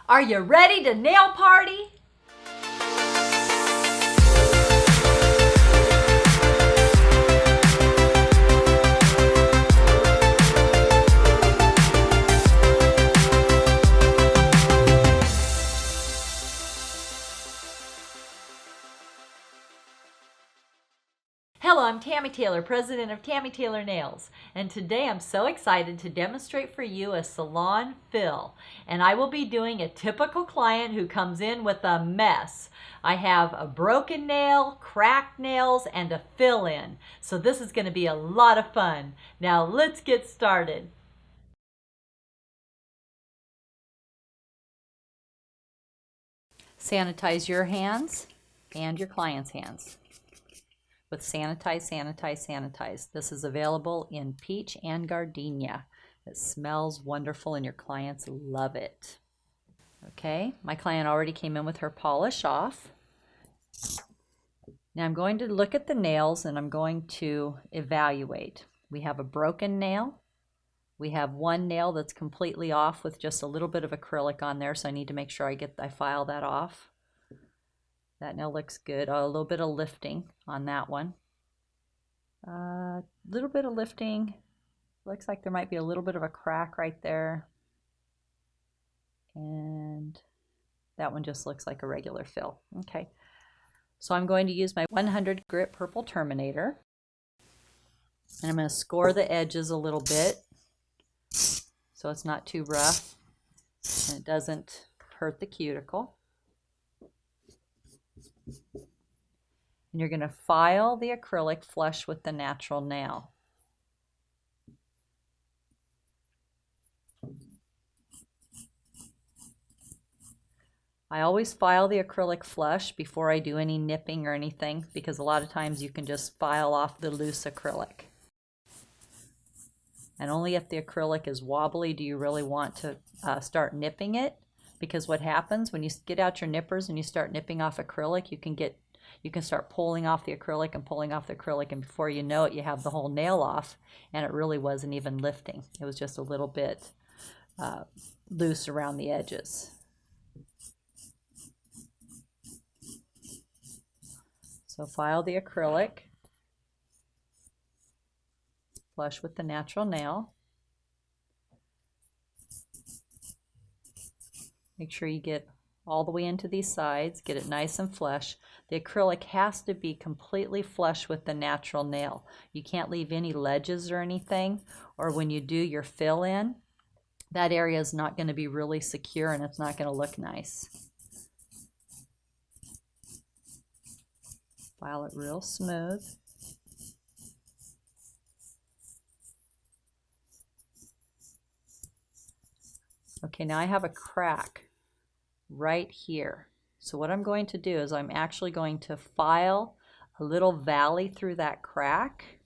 Are you ready to nail party? Hello, I'm Tammy Taylor, president of Tammy Taylor Nails, and today I'm so excited to demonstrate for you a salon fill. And I will be doing a typical client who comes in with a mess. I have a broken nail, cracked nails, and a fill-in. So this is going to be a lot of fun. Now let's get started. Sanitize your hands and your client's hands with Sanitize, Sanitize, Sanitize. This is available in peach and gardenia. It smells wonderful and your clients love it. Okay, my client already came in with her polish off. Now I'm going to look at the nails and I'm going to evaluate. We have a broken nail. We have one nail that's completely off with just a little bit of acrylic on there, so I need to make sure I file that off. That nail looks good. A little bit of lifting on that one. A little bit of lifting. Looks like there might be a little bit of a crack right there. And that one just looks like a regular fill. Okay. So I'm going to use my 100 grit purple terminator. And I'm going to score the edges a little bit so it's not too rough and it doesn't hurt the cuticle. And you're going to file the acrylic flush with the natural nail. I always file the acrylic flush before I do any nipping or anything, because a lot of times you can just file off the loose acrylic. And only if the acrylic is wobbly do you really want to start nipping it, because what happens when you get out your nippers and you start nipping off acrylic, you can start pulling off the acrylic and pulling off the acrylic, and before you know it, you have the whole nail off, and it really wasn't even lifting. It was just a little bit loose around the edges. So file the acrylic, flush with the natural nail. Make sure you get all the way into these sides, get it nice and flush. The acrylic has to be completely flush with the natural nail. You can't leave any ledges or anything, or when you do your fill in, that area is not going to be really secure and it's not going to look nice. File it real smooth. Okay, now I have a crack right here. So what I'm going to do is I'm actually going to file a little valley through that crack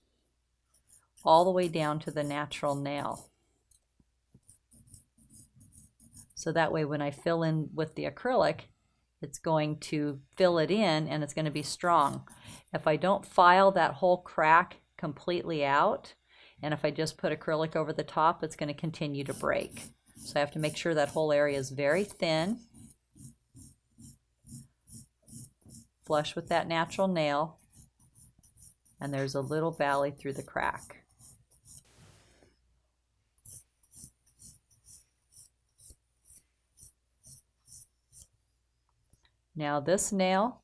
all the way down to the natural nail. So that way when I fill in with the acrylic, it's going to fill it in and it's going to be strong. If I don't file that whole crack completely out, and if I just put acrylic over the top, it's going to continue to break. So I have to make sure that whole area is very thin. Flush with that natural nail, and there's a little valley through the crack. Now this nail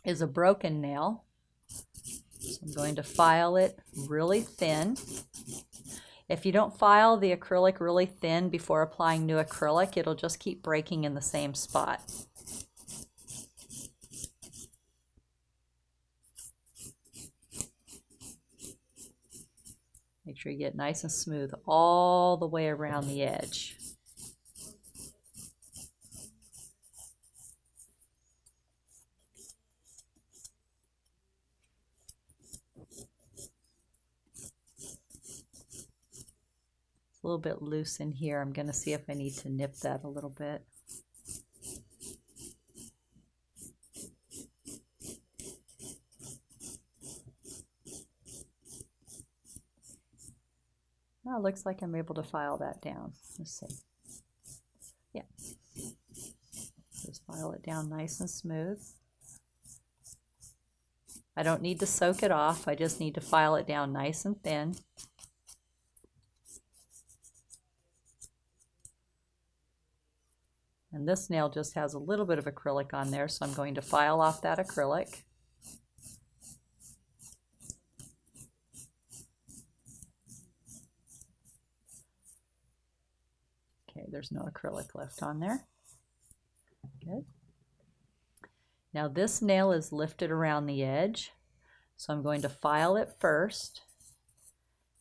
is a broken nail, so I'm going to file it really thin. If you don't file the acrylic really thin before applying new acrylic, it'll just keep breaking in the same spot. Make sure you get nice and smooth all the way around the edge. It's a little bit loose in here. I'm going to see if I need to nip that a little bit. Oh, it looks like I'm able to file that down. Let's see. Yeah. File it down nice and smooth. I don't need to soak it off, I just need to file it down nice and thin. And this nail just has a little bit of acrylic on there, so I'm going to file off that acrylic. Okay, there's no acrylic left on there. Good. Now this nail is lifted around the edge, so I'm going to file it first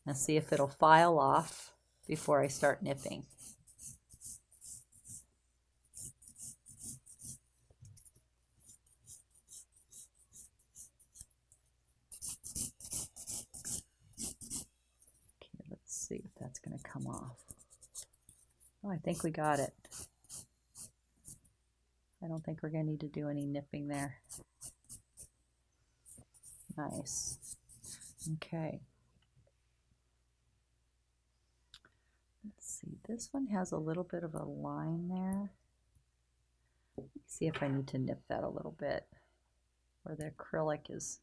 and see if it'll file off before I start nipping. Okay, let's see if that's going to come off. Oh, I think we got it. I don't think we're going to need to do any nipping there. Nice. Okay. Let's see, this one has a little bit of a line there. Let's see if I need to nip that a little bit, where the acrylic is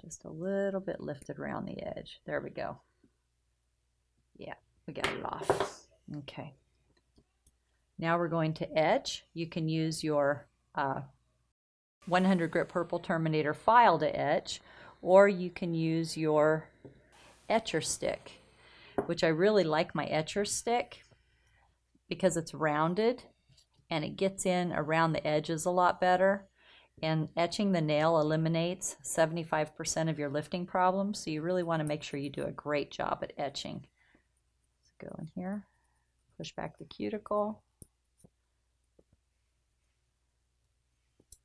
just a little bit lifted around the edge. There we go. Yeah, we got it off. Okay. Now we're going to etch. You can use your 100 grit purple Terminator file to etch, or you can use your etcher stick, which I really like my etcher stick because it's rounded and it gets in around the edges a lot better. And etching the nail eliminates 75% of your lifting problems, so you really want to make sure you do a great job at etching. Let's go in here, push back the cuticle.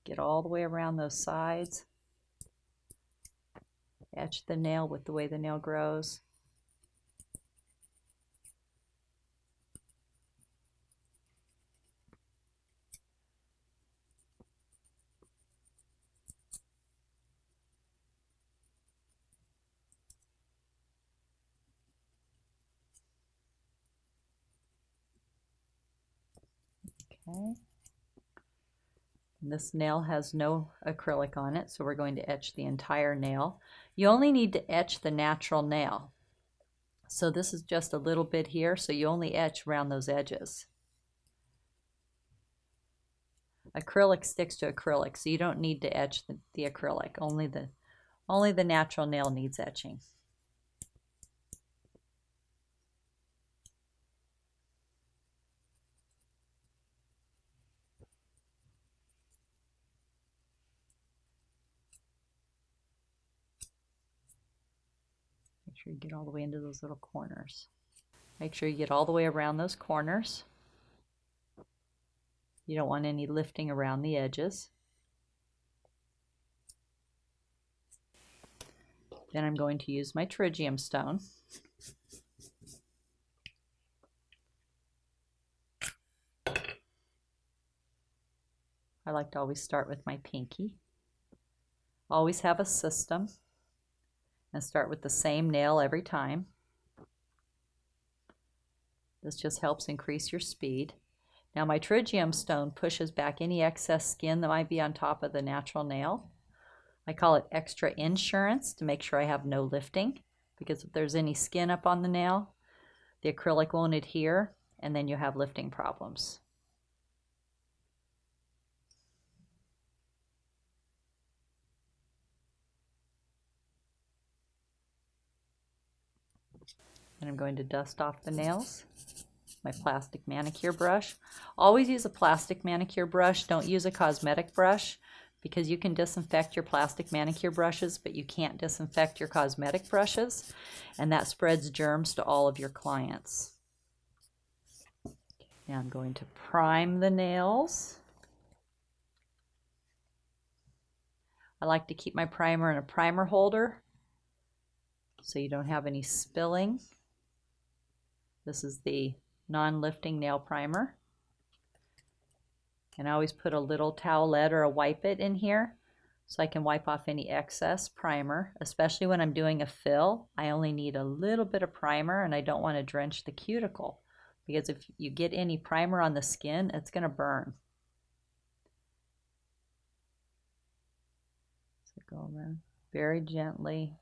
Get all the way around those sides. Etch the nail with the way the nail grows. Okay. And this nail has no acrylic on it, so we're going to etch the entire nail. You only need to etch the natural nail. So this is just a little bit here, so you only etch around those edges. Acrylic sticks to acrylic, so you don't need to etch the acrylic. Only the natural nail needs etching. Make sure you get all the way into those little corners. Make sure you get all the way around those corners. You don't want any lifting around the edges. Then I'm going to use my Trigium stone. I like to always start with my pinky. Always have a system and start with the same nail every time. This just helps increase your speed. Now my Trigium stone pushes back any excess skin that might be on top of the natural nail. I call it extra insurance to make sure I have no lifting, because if there's any skin up on the nail, the acrylic won't adhere and then you have lifting problems. And I'm going to dust off the nails. My plastic manicure brush. Always use a plastic manicure brush. Don't use a cosmetic brush, because you can disinfect your plastic manicure brushes, but you can't disinfect your cosmetic brushes, and that spreads germs to all of your clients. Now I'm going to prime the nails. I like to keep my primer in a primer holder so you don't have any spilling. This is the non-lifting nail primer. And I always put a little towelette or a wipe it in here so I can wipe off any excess primer, especially when I'm doing a fill. I only need a little bit of primer and I don't want to drench the cuticle, because if you get any primer on the skin, it's going to burn. Go around very gently,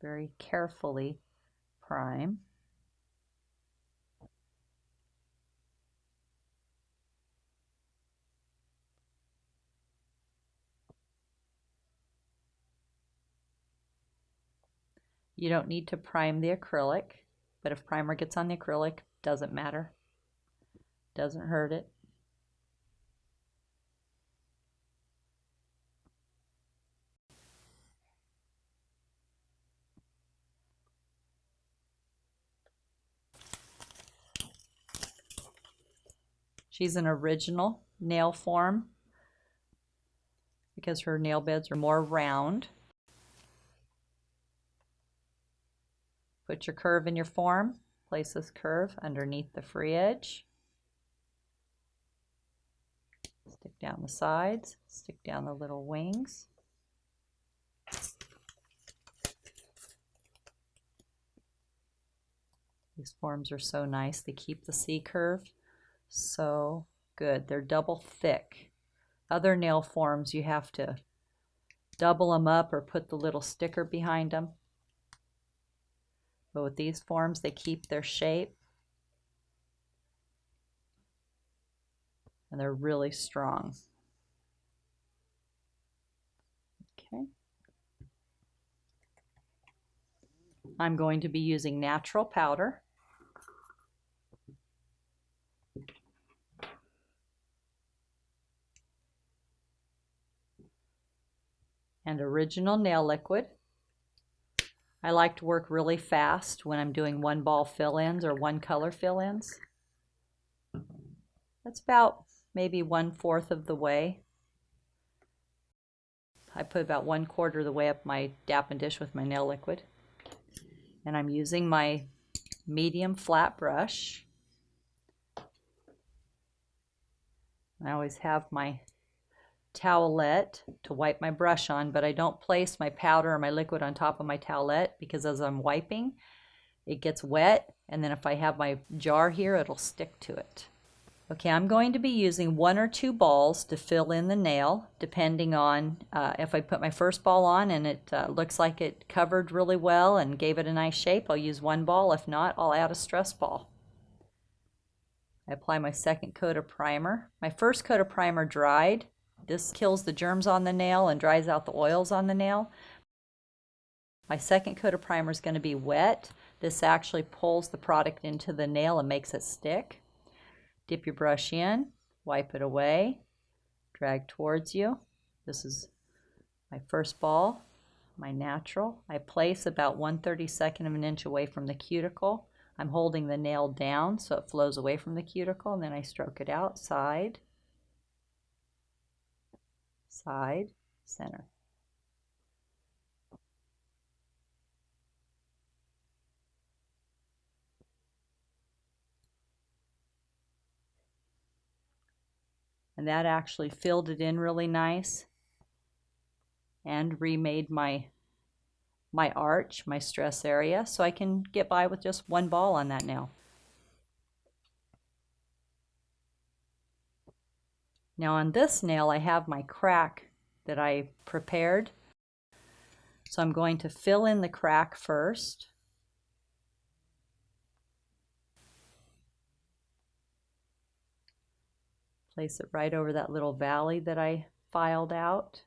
very carefully prime. You don't need to prime the acrylic, but if primer gets on the acrylic, doesn't matter. Doesn't hurt it. She's an original nail form because her nail beds are more round. Put your curve in your form. Place this curve underneath the free edge. Stick down the sides, stick down the little wings. These forms are so nice. They keep the C curve so good. They're double thick. Other nail forms, you have to double them up or put the little sticker behind them. But with these forms, they keep their shape. And they're really strong. Okay. I'm going to be using natural powder. And original nail liquid. I like to work really fast when I'm doing one ball fill-ins or one color fill-ins. That's about maybe 1/4 of the way. I put about 1/4 of the way up my Dappen dish with my nail liquid. And I'm using my medium flat brush. I always have my towelette to wipe my brush on, but I don't place my powder or my liquid on top of my towelette because as I'm wiping, it gets wet, and then if I have my jar here, it'll stick to it. Okay, I'm going to be using 1 or 2 balls to fill in the nail, depending on if I put my first ball on and it looks like it covered really well and gave it a nice shape, I'll use 1 ball. If not, I'll add a stress ball. I apply my second coat of primer. My first coat of primer dried. This kills the germs on the nail and dries out the oils on the nail. My second coat of primer is going to be wet. This actually pulls the product into the nail and makes it stick. Dip your brush in, wipe it away, drag towards you. This is my first ball, my natural. I place about 1/32 of an inch away from the cuticle. I'm holding the nail down so it flows away from the cuticle, and then I stroke it out, side, side, center. And that actually filled it in really nice and remade my arch, my stress area, so I can get by with just 1 ball on that nail. Now on this nail, I have my crack that I prepared. So I'm going to fill in the crack first. Place it right over that little valley that I filed out.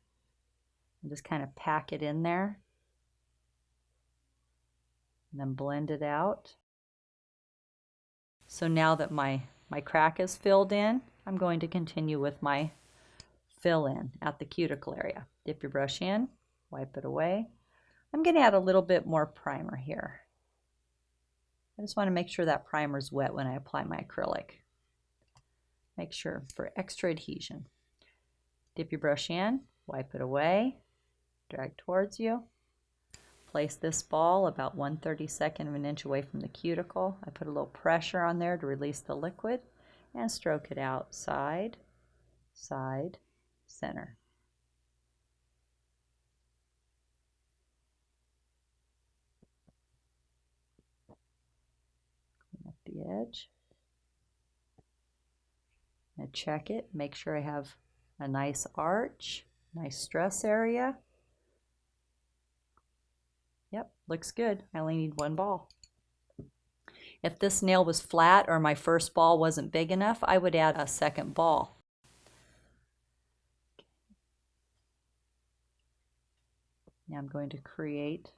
And just kind of pack it in there. And then blend it out. So now that my crack is filled in, I'm going to continue with my fill in at the cuticle area. Dip your brush in, wipe it away. I'm going to add a little bit more primer here. I just want to make sure that primer is wet when I apply my acrylic. Make sure for extra adhesion. Dip your brush in, wipe it away, drag towards you. Place this ball about 1/32 of an inch away from the cuticle. I put a little pressure on there to release the liquid and stroke it out, side, side, center. Clean up the edge. And check it, make sure I have a nice arch, nice stress area. Yep, looks good. I only need one ball. If this nail was flat or my first ball wasn't big enough, I would add a second ball. Now I'm going to create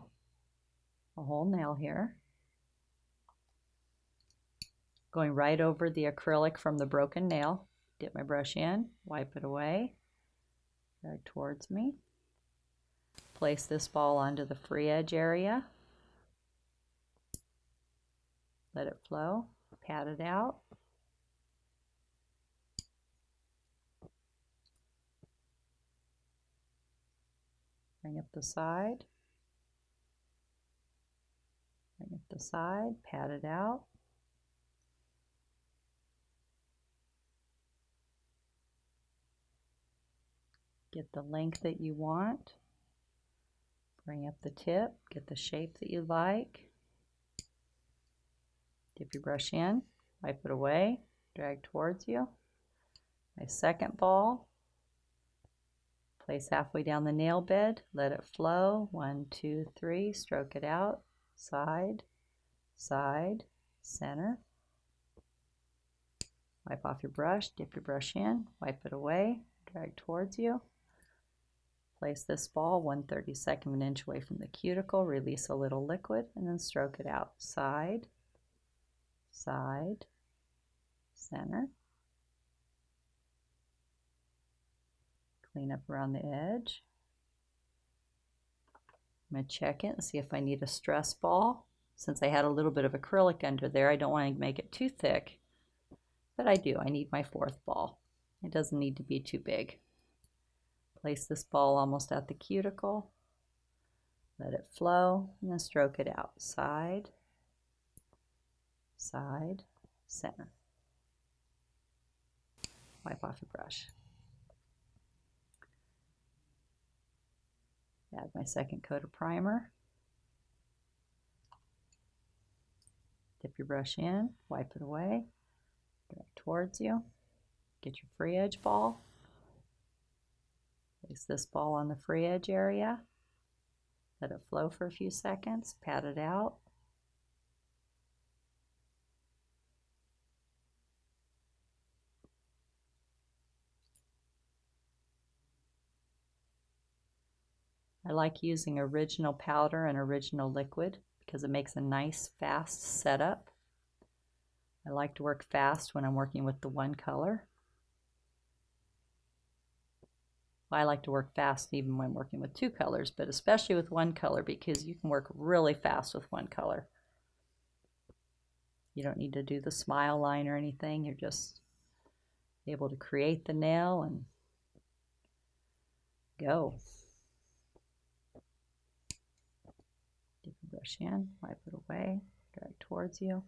a whole nail here. Going right over the acrylic from the broken nail. Dip my brush in, wipe it away, drag towards me. Place this ball onto the free edge area. Let it flow, pat it out. Bring up the side. Bring up the side, pat it out. Get the length that you want. Bring up the tip, get the shape that you like. Dip your brush in, wipe it away, drag towards you. My second ball. Place halfway down the nail bed, let it flow. 1, 2, 3, stroke it out. Side, side, center. Wipe off your brush, dip your brush in, wipe it away, drag towards you. Place this ball 1/32 of an inch away from the cuticle, release a little liquid, and then stroke it out. Side, side, center. Clean up around the edge. I'm going to check it and see if I need a stress ball. Since I had a little bit of acrylic under there, I don't want to make it too thick, but I do. I need my fourth ball. It doesn't need to be too big. Place this ball almost at the cuticle. Let it flow and then stroke it out. Side, side, center. Wipe off your brush. Add my second coat of primer. Dip your brush in, wipe it away, drag towards you. Get your free edge ball. Place this ball on the free edge area. Let it flow for a few seconds, pat it out. I like using original powder and original liquid because it makes a nice fast setup. I like to work fast when I'm working with the one color. I like to work fast even when working with two colors, but especially with one color because you can work really fast with one color. You don't need to do the smile line or anything. You're just able to create the nail and go. Dip your brush in, wipe it away, drag towards you.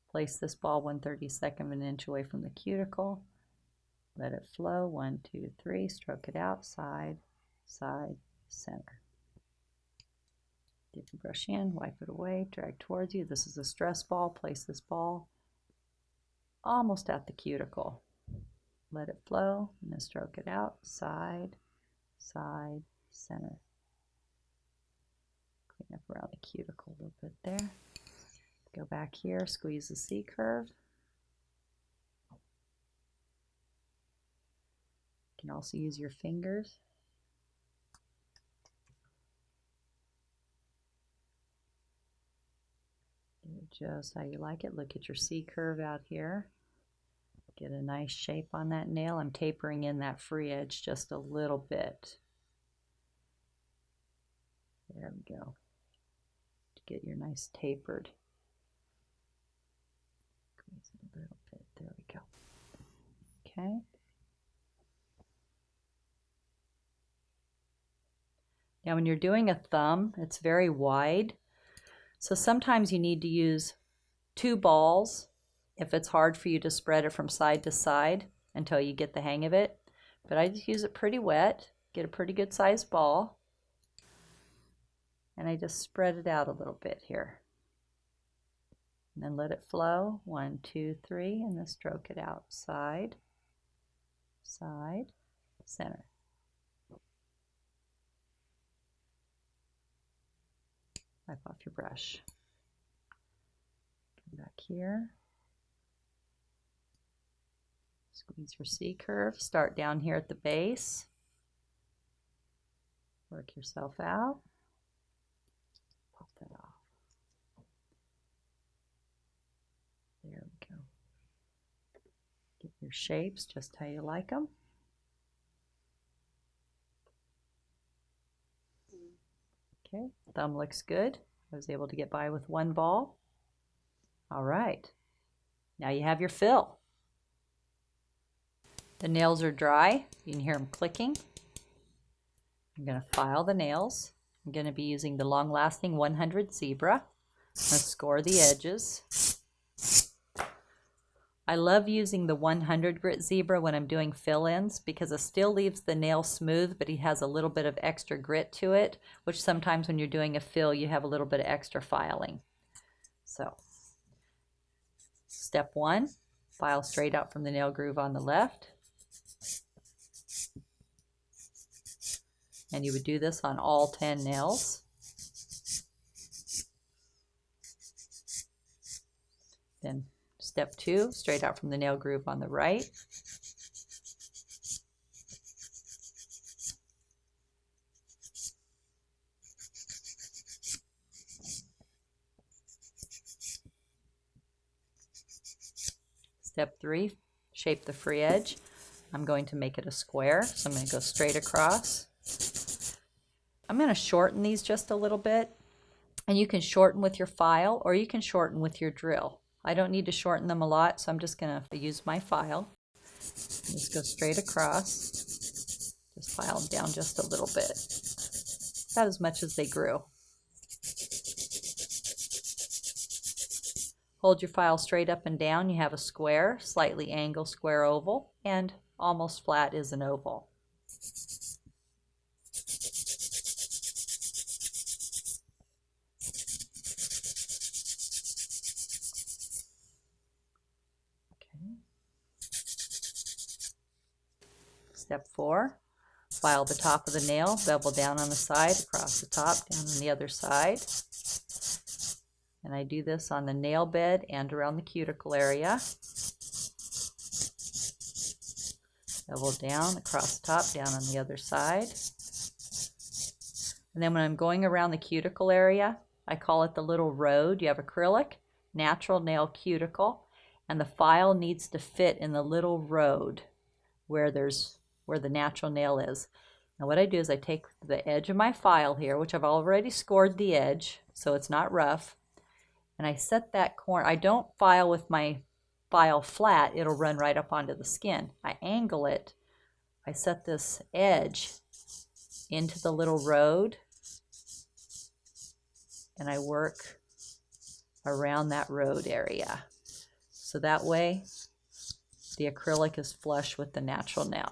Place this ball 1/32 of an inch away from the cuticle. Let it flow. 1, 2, 3. Stroke it out. Side, side, center. Dip your brush in, wipe it away, drag towards you. This is a stress ball. Place this ball almost at the cuticle. Let it flow and then stroke it out. Side, side, center. Clean up around the cuticle a little bit there. Go back here, squeeze the C curve. You can also use your fingers. Do it just how you like it. Look at your C curve out here. Get a nice shape on that nail. I'm tapering in that free edge just a little bit. There we go. To get your nice tapered. Squeeze it a little bit. There we go. Okay. Now when you're doing a thumb, it's very wide. So sometimes you need to use 2 balls if it's hard for you to spread it from side to side until you get the hang of it. But I just use it pretty wet, get a pretty good sized ball, and I just spread it out a little bit here. And then let it flow. 1, 2, 3, and then stroke it out. Side, side, center. Wipe off your brush. Come back here. Squeeze your C-curve. Start down here at the base. Work yourself out. Pop that off. There we go. Get your shapes just how you like them. Okay, thumb looks good. I was able to get by with one ball. All right, now you have your fill. The nails are dry. You can hear them clicking. I'm going to file the nails. I'm going to be using the long-lasting 100 Zebra. I'm going to score the edges. I love using the 100 grit Zebra when I'm doing fill-ins because it still leaves the nail smooth, but it has a little bit of extra grit to it, which sometimes when you're doing a fill, you have a little bit of extra filing. So, step 1, file straight out from the nail groove on the left. And you would do this on all 10 nails. Then step 2, straight out from the nail groove on the right. Step 3, shape the free edge. I'm going to make it a square, so I'm going to go straight across. I'm going to shorten these just a little bit, and you can shorten with your file or you can shorten with your drill. I don't need to shorten them a lot, so I'm just going to use my file. Just go straight across. Just file them down just a little bit. About as much as they grew. Hold your file straight up and down. You have a square, slightly angled square oval, and almost flat is an oval. Step 4, file the top of the nail, bevel down on the side, across the top, down on the other side. And I do this on the nail bed and around the cuticle area. Bevel down, across the top, down on the other side. And then when I'm going around the cuticle area, I call it the little road. You have acrylic, natural nail cuticle, and the file needs to fit in the little road where the natural nail is. Now what I do is I take the edge of my file here, which I've already scored the edge, so it's not rough, and I set that corner. I don't file with my file flat, it'll run right up onto the skin. I angle it. I set this edge into the little road, and I work around that road area. So that way the acrylic is flush with the natural nail.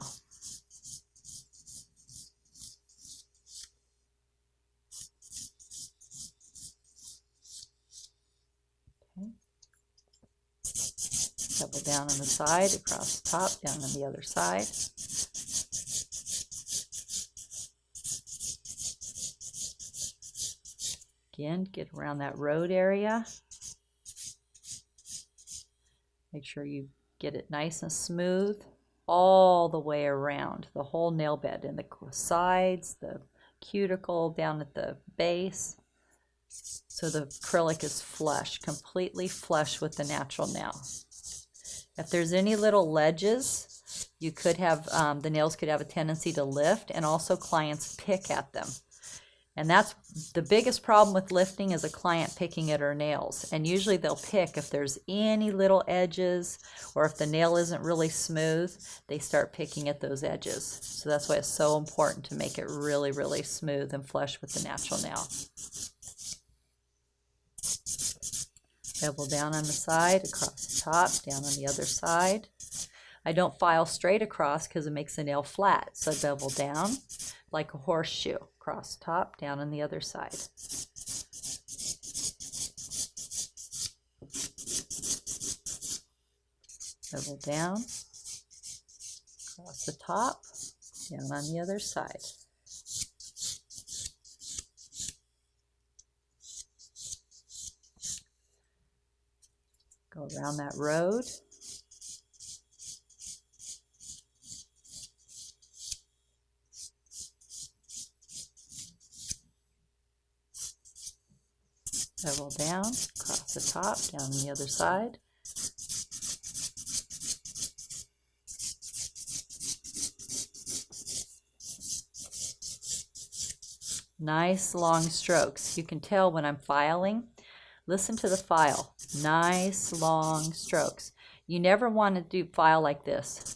Bevel down on the side, across the top, down on the other side. Again, get around that road area. Make sure you get it nice and smooth all the way around the whole nail bed, and the sides, the cuticle, down at the base. So the acrylic is flush, completely flush with the natural nail. If there's any little ledges, you could have, the nails could have a tendency to lift, and also clients pick at them. And that's the biggest problem with lifting, is a client picking at her nails. And usually they'll pick if there's any little edges, or if the nail isn't really smooth, they start picking at those edges. So that's why it's so important to make it really, really smooth and flush with the natural nail. Bevel down on the side, across the top, down on the other side. I don't file straight across because it makes the nail flat, so I bevel down like a horseshoe, across the top, down on the other side. Bevel down, across the top, down on the other side. Go around that road. Bevel down, across the top, down on the other side. Nice long strokes. You can tell when I'm filing. Listen to the file. Nice long strokes. You never want to do file like this.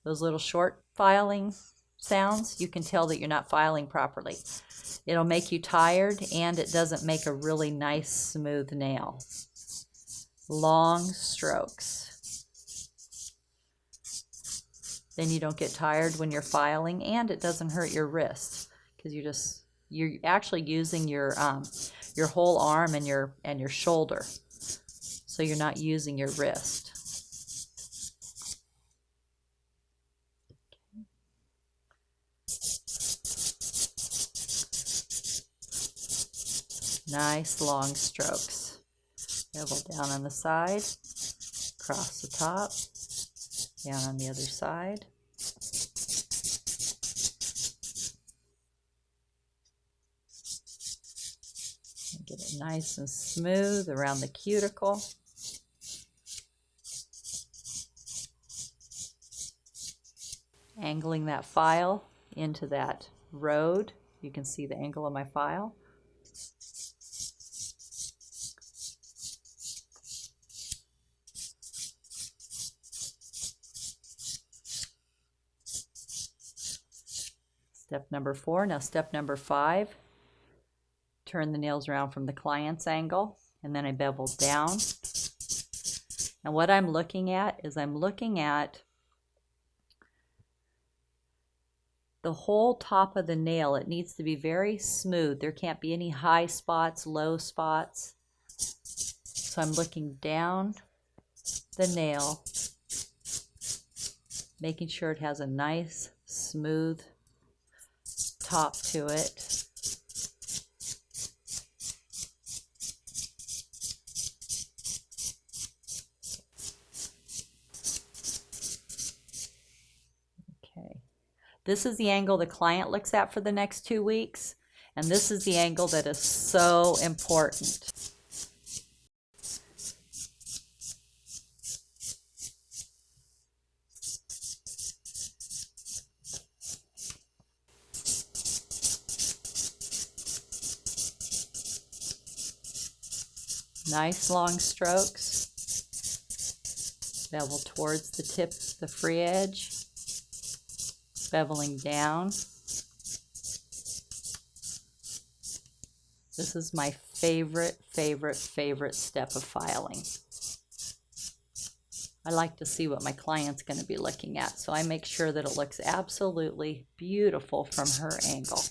Those little short filing sounds, you can tell that you're not filing properly. It'll make you tired, and it doesn't make a really nice smooth nail. Long strokes. Then you don't get tired when you're filing, and it doesn't hurt your wrist because you're actually using your whole arm and your shoulder, so you're not using your wrist. Nice long strokes. Bevel down on the side, across the top, down on the other side. And get it nice and smooth around the cuticle. Angling that file into that road. You can see the angle of my file. Step number 4. Now step number 5, turn the nails around from the client's angle, and then I bevel down. And what I'm looking at is I'm looking at the whole top of the nail. It needs to be very smooth. There can't be any high spots, low spots. So I'm looking down the nail, making sure it has a nice, smooth top to it. Okay. This is the angle the client looks at for the next 2 weeks, and this is the angle that is so important. Nice long strokes. Bevel towards the tip, the free edge. Beveling down. This is my favorite step of filing. I like to see what my client's going to be looking at, so I make sure that it looks absolutely beautiful from her angle.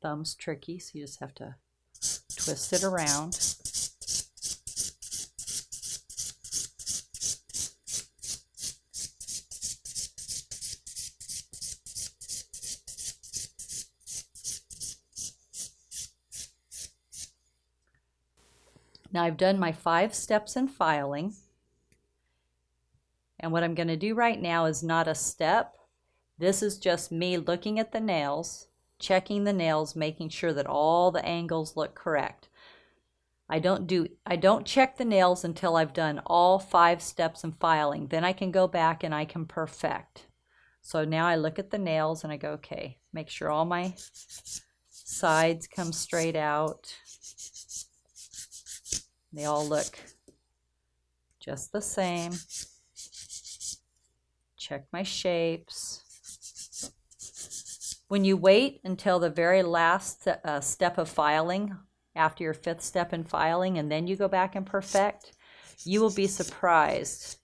Thumb's tricky, so you just have to twist it around. Now I've done my 5 steps in filing, and what I'm going to do right now is not a step. This is just me looking at the nails, checking the nails, making sure that all the angles look correct. I don't check the nails until I've done all 5 steps in filing. Then I can go back and I can perfect. So now I look at the nails and I go, okay, make sure all my sides come straight out. They all look just the same. Check my shapes. When you wait until the very last step of filing, after your 5th step in filing, and then you go back and perfect, you will be surprised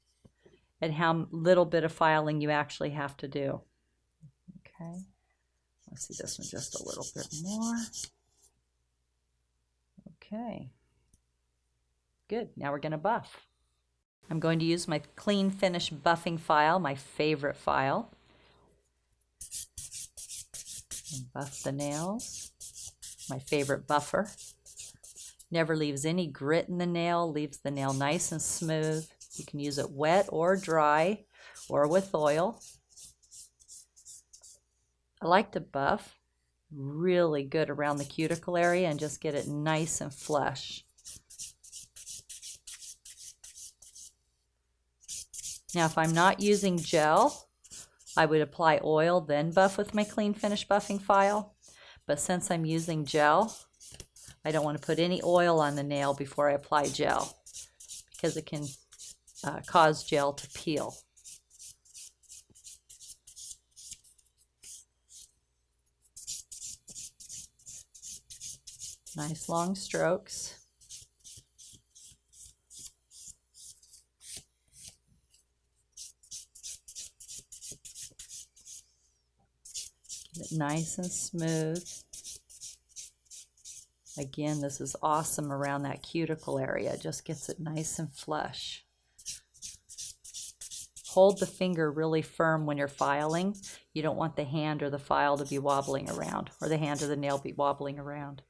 at how little bit of filing you actually have to do. Okay, let's see this one just a little bit more. Okay, good. Now we're going to buff. I'm going to use my Clean Finish buffing file, my favorite file. And buff the nails. My favorite buffer. Never leaves any grit in the nail, leaves the nail nice and smooth. You can use it wet or dry or with oil. I like to buff really good around the cuticle area and just get it nice and flush. Now if I'm not using gel, I would apply oil then buff with my clean finish buffing file. But since I'm using gel, I don't want to put any oil on the nail before I apply gel because it can cause gel to peel. Nice long strokes. Get it nice and smooth. Again, this is awesome around that cuticle area. It just gets it nice and flush. Hold the finger really firm when you're filing. You don't want the hand or the file to be wobbling around, or the hand or the nail be wobbling around.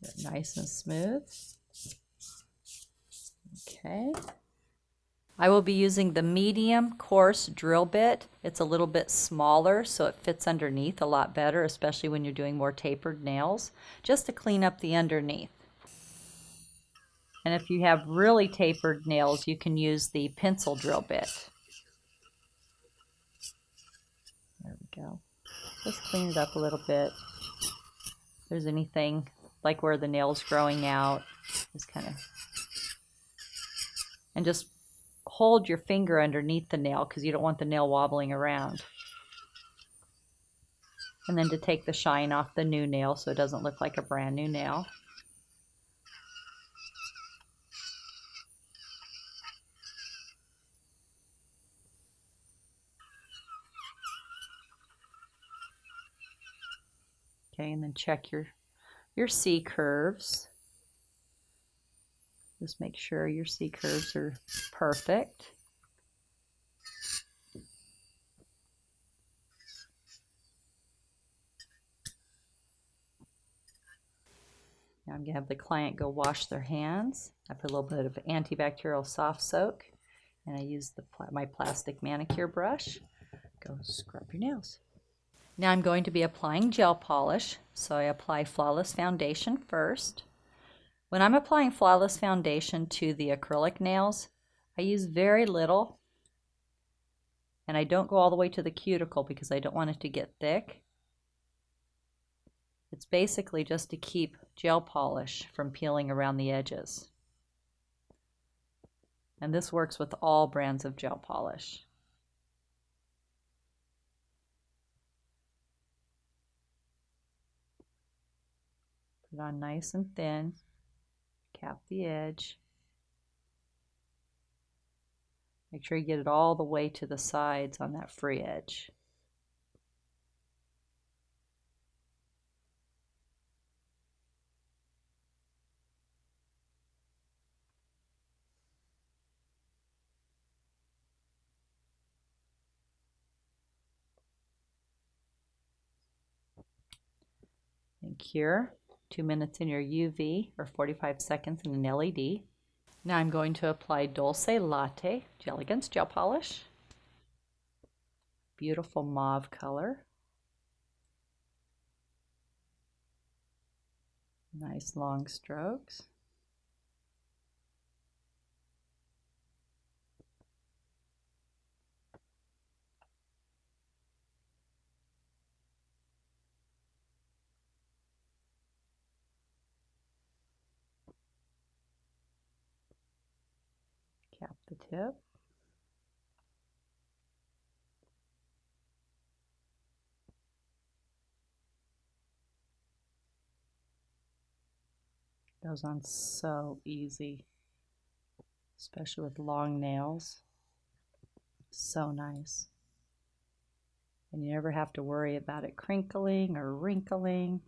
Get it nice and smooth. Okay. I will be using the medium coarse drill bit. It's a little bit smaller, so it fits underneath a lot better, especially when you're doing more tapered nails, just to clean up the underneath. And if you have really tapered nails, you can use the pencil drill bit. There we go. Just clean it up a little bit. If there's anything like where the nail's growing out, just kind of, and just hold your finger underneath the nail because you don't want the nail wobbling around. And then to take the shine off the new nail so it doesn't look like a brand new nail. Okay, and then check your C curves. Just make sure your C curves are perfect. Now I'm going to have the client go wash their hands. I put a little bit of antibacterial soft soak, and I use my plastic manicure brush. Go scrub your nails. Now I'm going to be applying gel polish, so I apply Flawless Foundation first. When I'm applying Flawless Foundation to the acrylic nails, I use very little, and I don't go all the way to the cuticle because I don't want it to get thick. It's basically just to keep gel polish from peeling around the edges. And this works with all brands of gel polish. Put it on nice and thin. Cap the edge. Make sure you get it all the way to the sides on that free edge. And cure. 2 minutes in your UV or 45 seconds in an LED. Now I'm going to apply Dulce Latte Gel Against Gel Polish. Beautiful mauve color. Nice long strokes. Cap the tip. Goes on so easy, especially with long nails. So nice. And you never have to worry about it crinkling or wrinkling.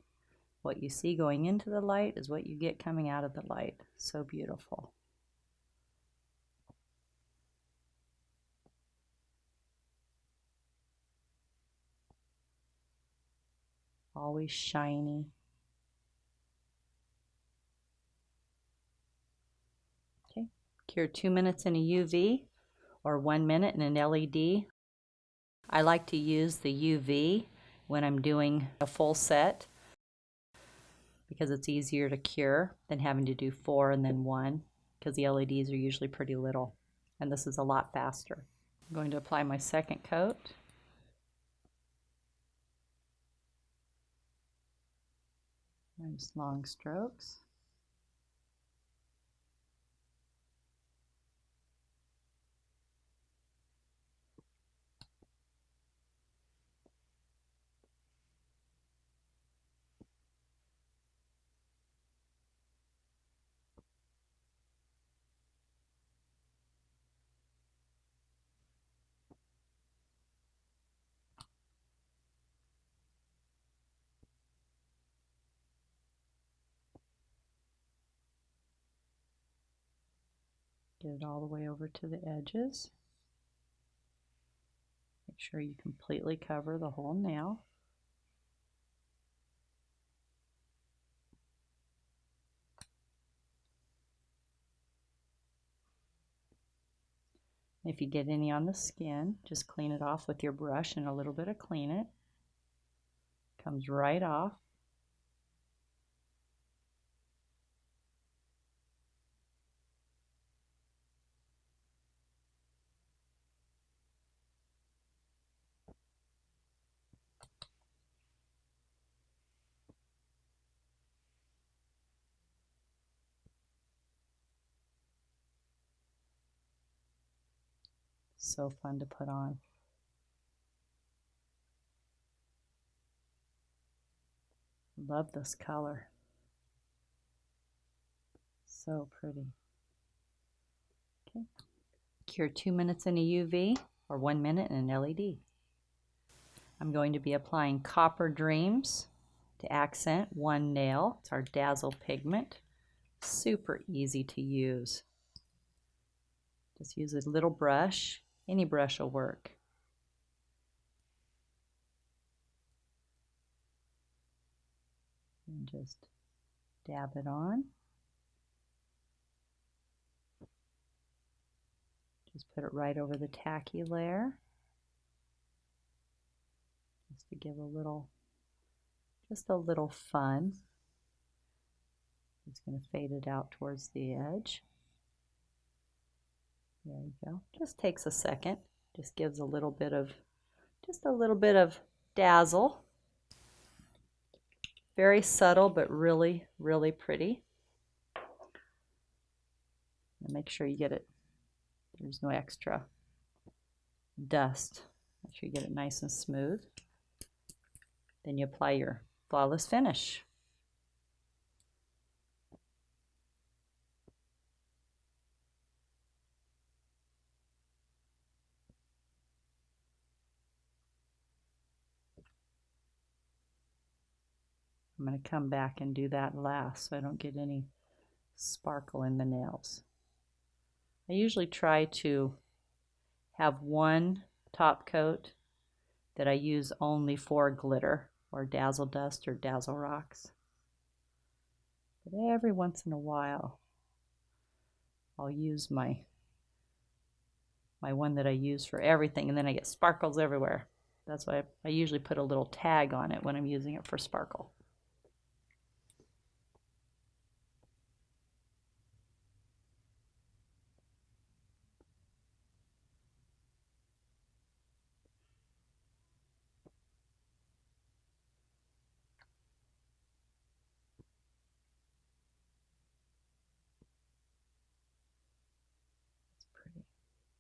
What you see going into the light is what you get coming out of the light. So beautiful. always shiny. Okay, cure 2 minutes in a UV or 1 minute in an LED. I like to use the UV when I'm doing a full set because it's easier to cure than having to do 4 and then 1, because the LEDs are usually pretty little, and this is a lot faster. I'm going to apply my second coat. Nice long strokes. Get it all the way over to the edges. Make sure you completely cover the whole nail. If you get any on the skin, just clean it off with your brush and a little bit of Clean It. Comes right off. So fun to put on. Love this color. So pretty. Okay. Cure 2 minutes in a UV or 1 minute in an LED. I'm going to be applying Copper Dreams to accent one nail. It's our Dazzle pigment. Super easy to use. Just use a little brush. Any brush will work. And just dab it on. Just put it right over the tacky layer. Just to give just a little fun. It's going to fade it out towards the edge. There you go. Just takes a second. Just gives a little bit of dazzle. Very subtle, but really, really pretty. And make sure you get it. There's no extra dust. Make sure you get it nice and smooth. Then you apply your Flawless Finish. I'm going to come back and do that last so I don't get any sparkle in the nails. I usually try to have one top coat that I use only for glitter or Dazzle Dust or Dazzle Rocks. But every once in a while I'll use my one that I use for everything, and then I get sparkles everywhere. That's why I usually put a little tag on it when I'm using it for sparkle.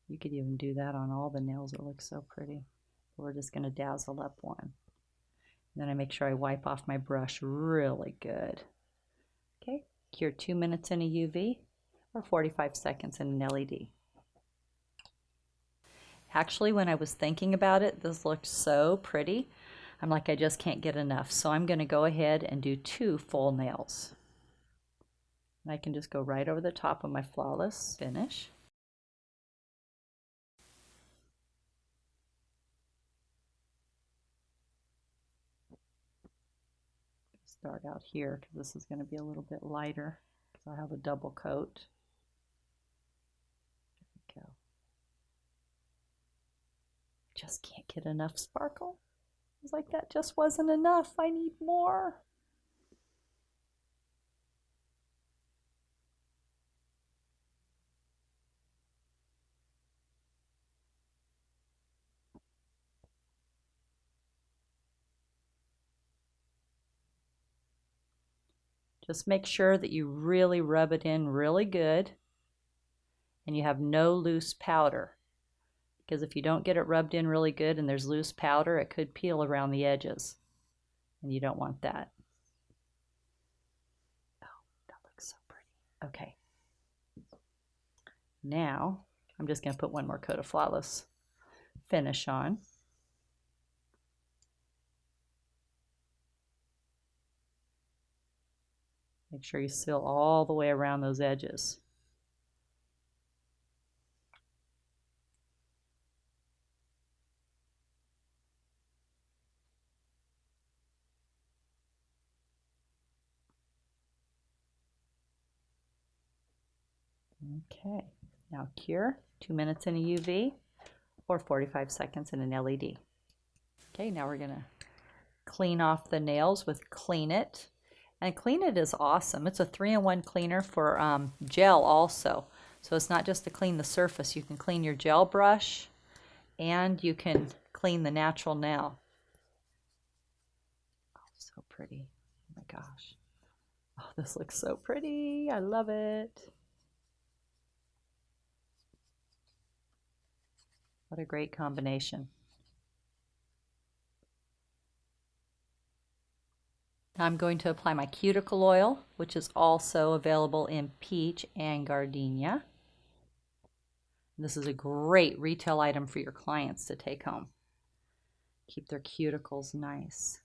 You could even do that on all the nails. It looks so pretty. We're just going to dazzle up one. And then I make sure I wipe off my brush really good. Okay, cure 2 minutes in a UV or 45 seconds in an LED. Actually, when I was thinking about it, this looked so pretty. I'm like, I just can't get enough. So I'm going to go ahead and do 2 full nails. And I can just go right over the top of my Flawless Finish. start out here because this is going to be a little bit lighter because I have a double coat. There we go. Just can't get enough sparkle. It's like that just wasn't enough. I need more. Just make sure that you really rub it in really good and you have no loose powder. Because if you don't get it rubbed in really good and there's loose powder, it could peel around the edges. And you don't want that. Oh, that looks so pretty. Okay. Now, I'm just going to put one more coat of Flawless Finish on. Make sure you seal all the way around those edges. Okay, now cure, 2 minutes in a UV or 45 seconds in an LED. Okay, now we're gonna clean off the nails with Clean It. And Clean It is awesome. It's a 3-in-1 cleaner for gel also. So it's not just to clean the surface. You can clean your gel brush and you can clean the natural nail. Oh, so pretty. Oh my gosh. Oh, this looks so pretty. I love it. What a great combination. Now I'm going to apply my cuticle oil, which is also available in peach and gardenia. This is a great retail item for your clients to take home. Keep their cuticles nice.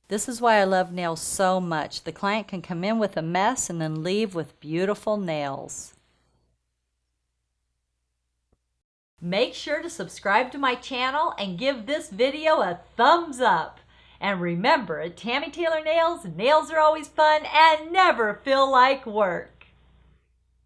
This is why I love nails so much. The client can come in with a mess and then leave with beautiful nails. Make sure to subscribe to my channel and give this video a thumbs up. And remember, at Tammy Taylor Nails, nails are always fun and never feel like work.